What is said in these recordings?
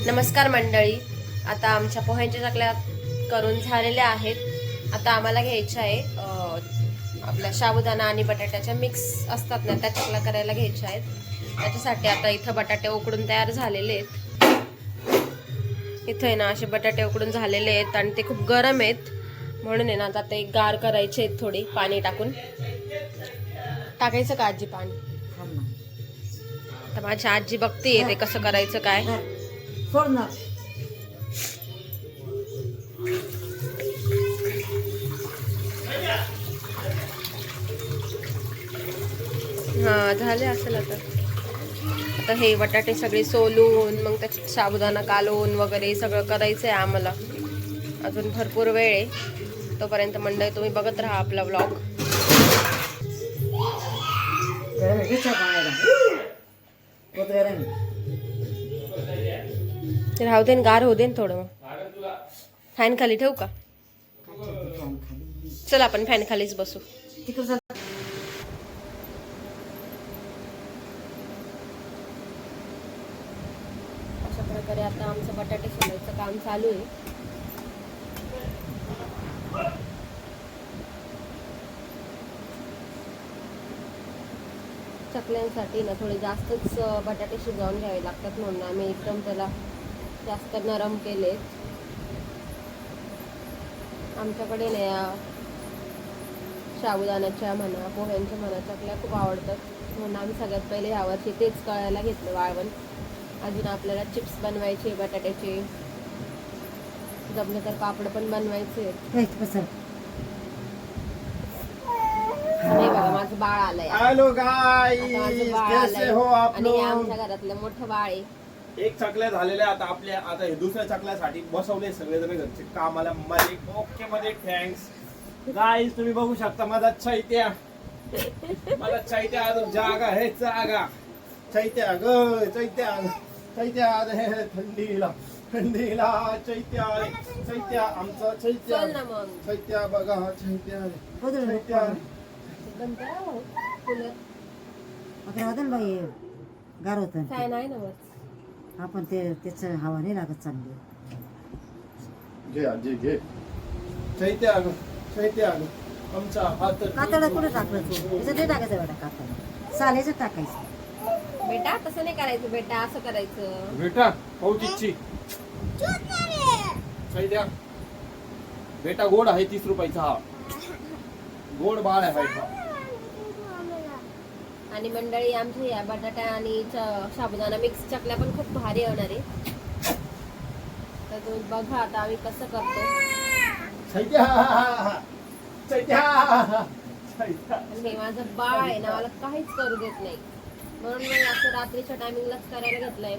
नमस्कार मंडळी, आता आमच्या पोह्यांच्या चकल्या करून झालेल्या आहेत. आता आम्हाला घ्यायच्या आहे आपल्या साबुदाणा आणि बटाट्याच्या मिक्स असतात ना, त्या चकल्या करायला घ्यायच्या आहेत. त्याच्यासाठी आता इथं बटाटे उकडून तयार झालेले आहेत. इथं आहे ना असे बटाटे उकडून झालेले आहेत आणि ते खूप गरम आहेत, म्हणून आहे ना आता ते गार करायचे आहेत. थोडी पाणी टाकून टाकायचं का आजी पाणी? तर माझी आजी बघतीये ते कसं करायचं काय. हा झाले असेल. आता हे बटाटे सगळे सोलून मग त्याच्यात साबुदाणा कालवून वगैरे सगळं करायचंय आम्हाला. अजून भरपूर वेळ आहे. तोपर्यंत मंडळी तुम्ही बघत राहा आपला व्लॉग. राहू दे, गार होऊ दे थोडं. मग फॅन खाली ठेवू का? चल आपण फॅन खालीच बसू. अशा प्रकारे आता आमचं बटाटे सोलायचं काम चालू आहे. चकल्यांसाठी ना थोडे जास्तच बटाटे शिजवून घ्यावे लागतात, म्हणून आम्ही एकदम त्याला जास्त नरम केलेत. आमच्याकडे ना साबुदाण्याच्या म्हणा पोह्यांच्या म्हणा चकल्या खूप आवडतात, म्हणून आम्ही सगळ्यात पहिले यावर्षी तेच कळायला घेतलं वाळवण. अजून आपल्याला चिप्स बनवायचे बटाट्याचे, जमलं तर पापड पण बनवायचे. बघा माझं बाळ आलंय. हॅलो गाईस, कैसे हो आप आणि लोग? आमच्या घरातलं मोठं बाळ आहे. एक चकल्या झालेल्या आता आपल्या. आता हे दुसऱ्या चकल्यासाठी बसवले सगळेजण घरचे कामाला. मध्ये ओके मध्ये थँक्स गाईस. तुम्ही बघू शकता माझा चैत्या अजून जागा आहे. जागा चैत्या ग चैत्या थंडीला चैत्या आमचा चैत्या बघा. चैत्या बाई गार होत फॅन आहे ना वर. आपण त्याच हवा नाही लागत चांगली. घे चैत्या आमचा हात. कातडा कुठे टाकलं तू? त्याचं नाही टाकायचं बेटा, कातडा सालेच टाकायचं. बेटा तसं नाही करायचं बेटा, असं करायचं बेटा. पाऊची चैत्या बेटा गोड आहे 30 रुपयाचा. हा गोड बाळ आहे. आणि मंडळी आमच्या या बटाटा आणि साबुदाणा मिक्स चकल्या पण खूप भारी होणार आहे. तर तुम्ही बघा आता आम्ही कसं करतो. हे माझं बाळ आहे ना, मला काहीच करू देत नाही, म्हणून मी असं रात्रीच्या टायमिंगलाच करायला घेतलंय.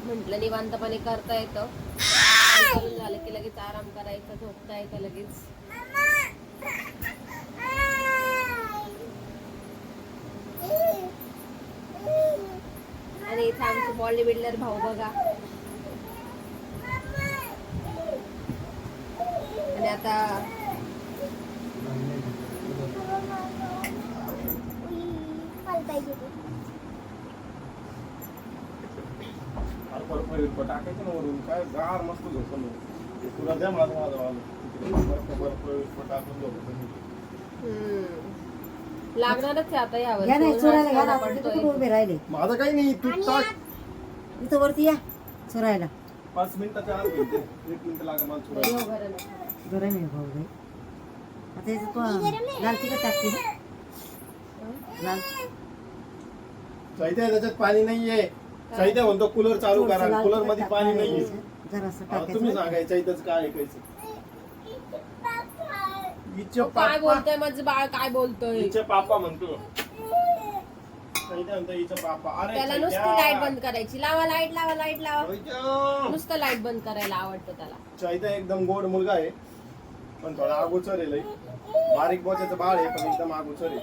म्हटलं निवांतपणे करता येतं. करून झालं की लगेच आराम करायचा, झोपता येतं लगेच. आणि इथे आमचे बॉडी बिल्डर भाऊ बघा. आणि आता टाकायचं ना वरून. काय गार मस्त झोपलो तुला द्या. माझं लागणारच आहे आता यावर. उभे राहिले माझं काही नाही. तू इथं वरती या चोरायला. 5 मिनिटाच्या आत घेते. 1 मिनिट लागेल मला चोरायला. गरम आहे भाऊ बाई. आता याचं तू लाल तिखट टाकते ना. लाल चैत्या त्याच्यात पाणी नाहीये. चैत्या म्हणतो कूलर चालू करा. कूलर मध्ये पाणी नाहीये. तुम्ही सांगायचं चैत्याच काय ऐकायचं. काय बोलतोय माझं बाळ? काय बोलतोय? हिचे पापा म्हणतो. चैत्या म्हणतो हिचे पापा. अरे त्याला नुसती लाईट बंद करायची. लावा लाईट लावा. नुसतं लाईट बंद करायला आवडतं त्याला. चैत्या एकदम गोड मुलगा आहे, पण थोडा अगोचर आहे. लई बारीक बोचाचं बाळ आहे, पण एकदम अगोचर आहे.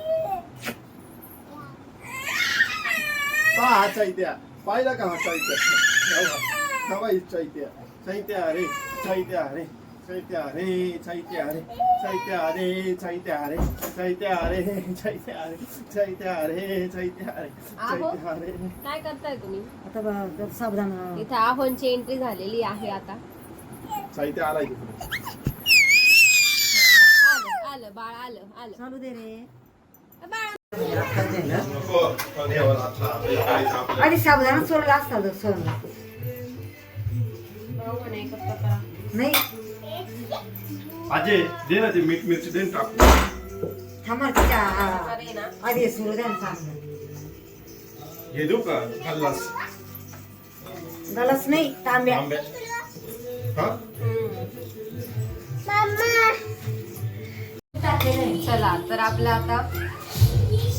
पहा चैत्या. पाहिला का हा चैत्या? चैत्या रे चैत्या रे चैत्या रे चैत्या रे चैत्या रे चैत्या रे चैत्या रे चैत्या रे चैत्या रे चैत्या रे चैत्या रे. काय करताय तुम्ही? आता साबुदाणा इथे आहोंची एंट्री झालेली आहे आता. चैत्या आलाय तिकडे. आलं आलं बाळ आलं आलं. चालू दे रे. बाळ नको देवाला हात लाव. आधी साबुदाणा सोडला असता सोडला भाऊ म्हणे कसं करा. नाही अजय दे ना ते मीठ मिरची दे ना टाकू. थांबा तिच्या अरे ना आधी सुरू द्या सांग हे देऊ का खाल्लास गलस नाही तांब्या आंबे हा चला तर आपलं आता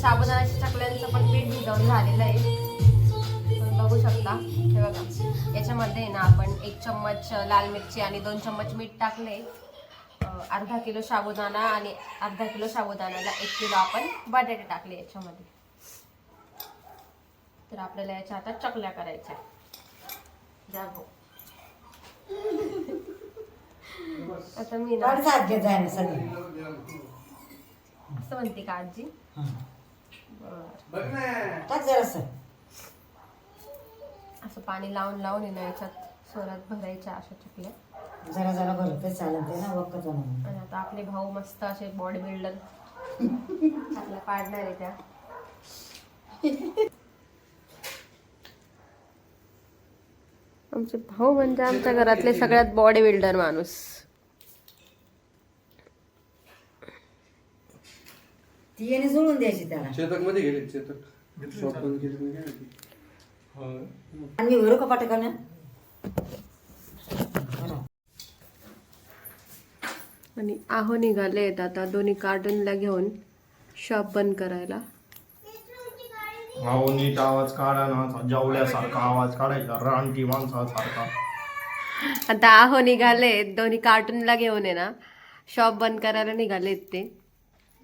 साबुदाण्याच्या चकल्यांचं पण पीठ भिजवून झालेलं आहे. तुम्ही बघू शकता. हे बघा याच्यामध्ये ना आपण 1 चम्मच लाल मिरची आणि 2 चम्मच मीठ टाकले. अर्धा किलो साबुदाणा आणि अर्धा किलो साबुदाण्याला 1 किलो आपण बटाटे टाकले याच्यामध्ये. तर आपल्याला याच्या आता चकल्या करायच्या. जा भाऊ. आता मी ना साथ घेत जाय ना सगळं असं म्हणते का आजी? बरं. टाक जरासं असं पाणी लावून लावून आहे ना याच्यात सोलात भरायच्या अशा चकल्या. जरा जरा भरत तर चालत ते ना वक्कत होणार आणि आता आपले भाऊ मस्त असे बॉडी बिल्डर आपल्या पाडणार आहे त्या. आमचे भाऊ म्हणजे आमच्या घरातले सगळ्यात बॉडी बिल्डर माणूस. ती येणे जुळून द्यायची त्याला चेतक मध्ये गेले चेतक शॉप बंद केली आणि मी भरू का पाठकानं आणि आहो निघालेत आता दोन्ही कार्टूनला घेऊन शॉप बंद करायला. अहो नीट आवाज काढा ना. जावल्यासारखा आवाज काढायचा रानटी माणसासारखा. आता आहो निघालेत दोन्ही कार्टूनला घेऊन आहे ना शॉप बंद करायला निघालेत ते.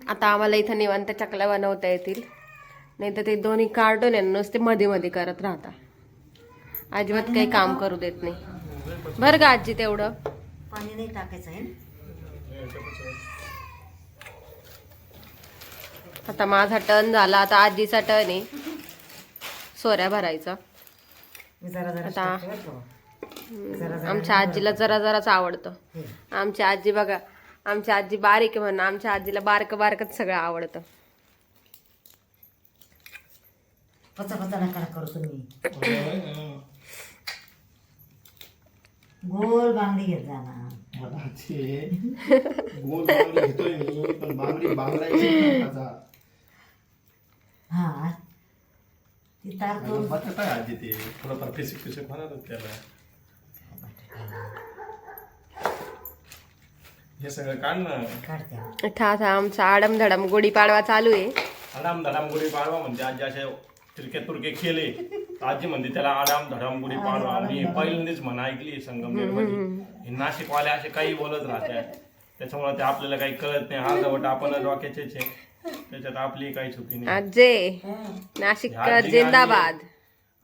आता आम्हाला इथं निवांत चकल्या बनवता येतील. नाही तर ते दोन्ही कार्टून आहे नुसते मध्ये मध्ये करत राहता. अजिबात काही काम करू देत नाही. बरं का आजी तेवढं पाणी नाही टाकायचं आहे ना. आता माझा टर्न झाला. आता आजीचा टर्न आहे सोऱ्या भरायचा. मी जरा जरा आता टाकते बरं का. जरा जरा आमच्या आजीला जरा जराच आवडतं. हे. आमची आजी बघा आमची आजी बारीक आहे म्हणून आमच्या आजीला बारक बारकच सगळं आवडतं. पचा पचा नका करू तुम्ही. गोल बांगडी घेत जा ना. गोल बांगडी घेतोय मी पण बांगडी बांगडायची हा ती तार करून बटाटा आहे आधी ते थोडंफार फिसिक फिसिक होणार त्याला. हे सगळं काढ ना. काढते था आमचा आडमधडम गुढीपाडवा चालू आहे. आडाम धडाम गुढी पाडवा म्हणते आजी. असे तिरके तुरके केले आजी म्हणते त्याला आडाम धडाम गुढी पाडवा. मी पहिल्यांदाच म्हणा ऐकली संगमनेर मध्ये. हे नाशिकवाले असे काही बोलत राहतात त्याच्यामुळे ते आपल्याला काही कळत नाही. अर्धवट आपण डोक्याचे त्याच्यात आपली काही चुकी नाही. आजे नाशिककर जिंदाबाद.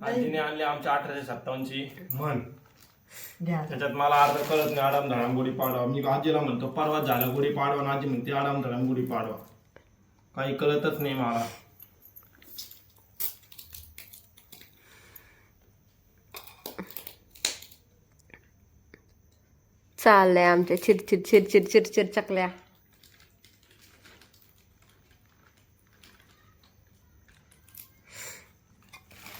आजीने आणली आमच्या 1857 ची म्हण. घ्या त्याच्यात मला अर्ध कळत नाही. आडाम धडाम गुढी पाडवा. मी आजीला म्हणतो परवा झाला गुढी पाडवा आणि आजी म्हणते आडाम धडाम गुढी पाडवा. काही कळतच नाही मला. चाललंय आमच्या चिरचिर चिरचिर चिरचिर चकल्या.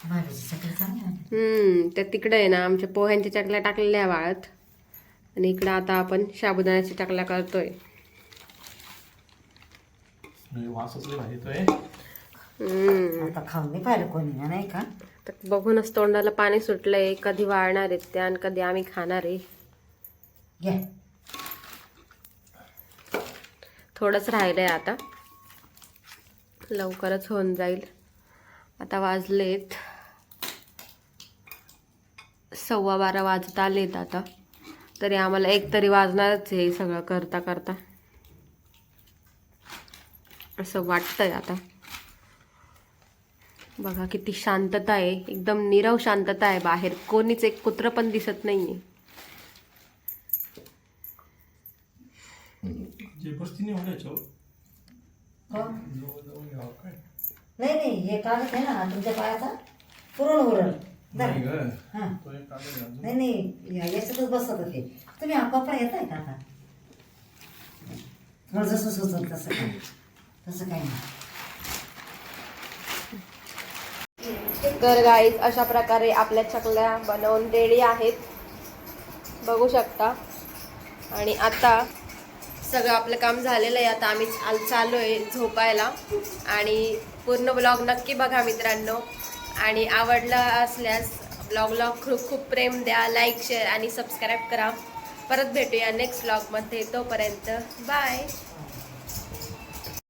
भाजीची चकली चांगली त्या तिकडे आहे ना आमच्या पोह्यांच्या चकल्या टाकलेल्या वाळत. आणि इकडं आता आपण साबुदाण्याच्या चकल्या करतोय. वासच येतोय. आता खाऊन नाही पाहिलं कोणी नाही का. तर बघूनच तोंडाला पाणी सुटलंय. कधी वाळणार आहेत त्या आणि कधी आम्ही खाणार आहे. घ्या थोडंच राहिलंय आता लवकरच होऊन जाईल. आता वाजलेत 12:15 वाजत आलेत आता. तरी आम्हाला 1 तरी वाजणारच हे सगळं करता करता असं वाटतंय. आता बघा किती शांतता आहे. एकदम नीरव शांतता आहे. बाहेर कोणीच एक कुत्रं पण दिसत नाहीये. नाही नाही हे काढत आहे ना तुमच्या पायाचा पुरण उरण नाही ग. हां तो एक काढला अजून. नाही नाही याच्यातच बसत होते तुम्ही हा कपडा येताय का आता तुम्हाला जसं सुचत तसं काही नाही तर गाईज अशा प्रकारे आपल्या चकल्या बनवून रेडी आहेत बघू शकता. आणि आता सगळं आपलं काम झालेलं आहे. आता आम्ही चालू आहे झोपायला. आणि पूर्ण ब्लॉग नक्की बघा मित्रांनो. आणि आवडला असल्यास ब्लॉगला खूप खूप प्रेम द्या, लाईक शेअर आणि सबस्क्राईब करा. परत भेटूया नेक्स्ट ब्लॉगमध्ये. तोपर्यंत बाय.